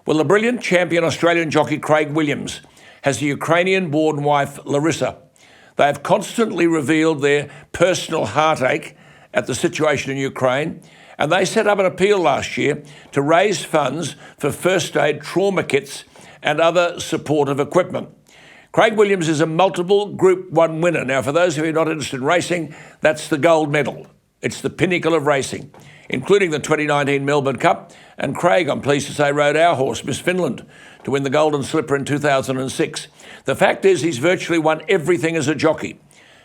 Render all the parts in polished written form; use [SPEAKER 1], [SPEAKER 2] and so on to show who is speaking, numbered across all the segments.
[SPEAKER 1] Well, the brilliant champion Australian jockey Craig Williams has a Ukrainian-born wife, Larissa. They have constantly revealed their personal heartache at the situation in Ukraine, and they set up an appeal last year to raise funds for first aid trauma kits and other supportive equipment. Craig Williams is a multiple Group 1 winner. Now, for those of you not interested in racing, that's the gold medal. It's the pinnacle of racing, including the 2019 Melbourne Cup. And Craig, I'm pleased to say, rode our horse, Miss Finland, to win the Golden Slipper in 2006. The fact is, he's virtually won everything as a jockey.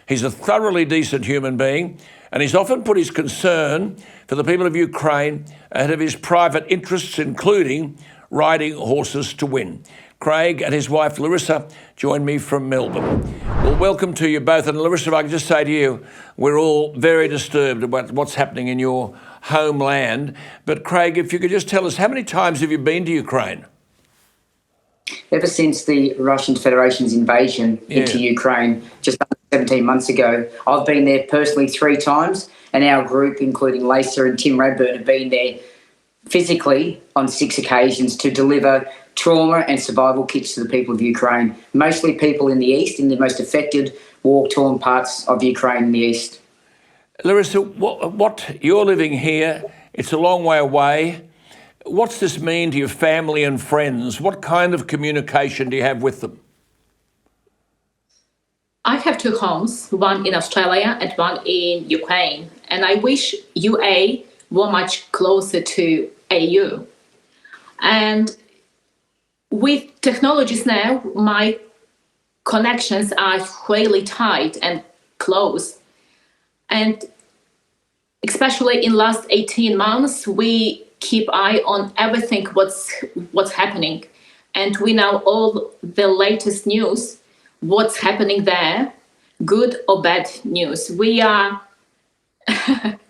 [SPEAKER 1] He's a thoroughly decent human being, and he's often put his concern for the people of Ukraine ahead of his private interests, including riding horses to win. Craig and his wife Larissa join me from Melbourne. Well, welcome to you both. And Larissa, if I can just say to you, we're all very disturbed about what's happening in your homeland. But Craig, if you could just tell us, how many times have you been to Ukraine?
[SPEAKER 2] Ever since the Russian Federation's invasion into Ukraine just under 17 months ago, I've been there personally 3 times, and our group, including Lisa and Tim Radburn, have been there physically on 6 occasions to deliver trauma and survival kits to the people of Ukraine, mostly people in the east, in the most affected, war-torn parts of Ukraine in the east.
[SPEAKER 1] Larissa, what you're living here, it's a long way away. What's this mean to your family and friends? What kind of communication do you have with them?
[SPEAKER 3] I have 2 homes, one in Australia and one in Ukraine. And I wish UA were much closer to AU. And with technologies now, my connections are really tight and close. And especially in last 18 months, we keep eye on everything what's happening. And we know all the latest news, what's happening there, good or bad news. We are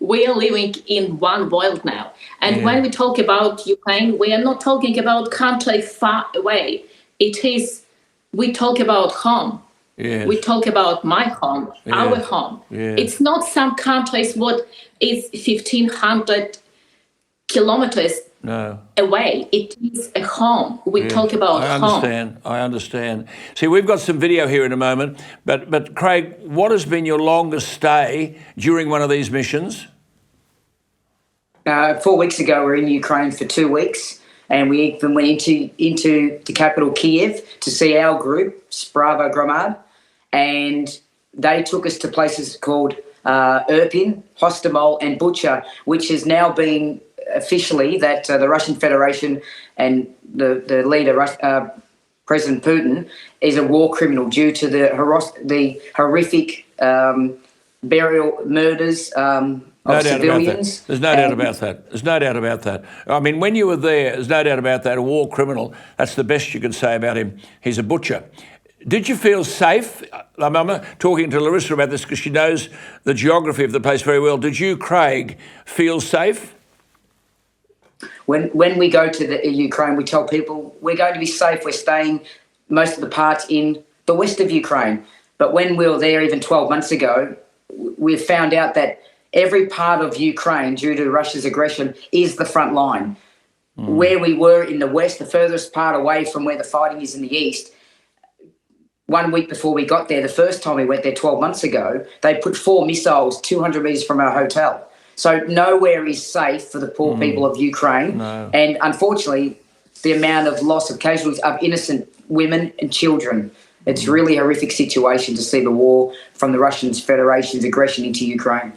[SPEAKER 3] living in one world now. And when we talk about Ukraine, we are not talking about country far away. We talk about home. Yes. We talk about my home, our home. Yes. It's not some countries what is 1,500 kilometers away. It is a home. We talk about home.
[SPEAKER 1] I understand. See, we've got some video here in a moment, but Craig, what has been your longest stay during one of these missions?
[SPEAKER 2] 4 weeks ago, we were in Ukraine for 2 weeks, and we even went into the capital, Kiev, to see our group, Sprava Gramad, and they took us to places called Irpin, Hostomel and Bucha, which has now been officially that the Russian Federation and the leader, President Putin, is a war criminal due to the horrific burial murders of civilians.
[SPEAKER 1] There's no doubt about that. There's no doubt about that. I mean, when you were there, there's no doubt about that, a war criminal. That's the best you can say about him. He's a butcher. Did you feel safe? I'm talking to Larissa about this because she knows the geography of the place very well. Did you, Craig, feel safe?
[SPEAKER 2] When we go to the Ukraine, we tell people we're going to be safe. We're staying most of the parts in the west of Ukraine. But when we were there even 12 months ago, we found out that every part of Ukraine, due to Russia's aggression, is the front line. Where we were in the west, the furthest part away from where the fighting is in the east, 1 week before we got there, the first time we went there 12 months ago, they put 4 missiles 200 metres from our hotel. So nowhere is safe for the poor people of Ukraine. No. And unfortunately, the amount of loss of casualties of innocent women and children, it's really a horrific situation to see the war from the Russian Federation's aggression into Ukraine.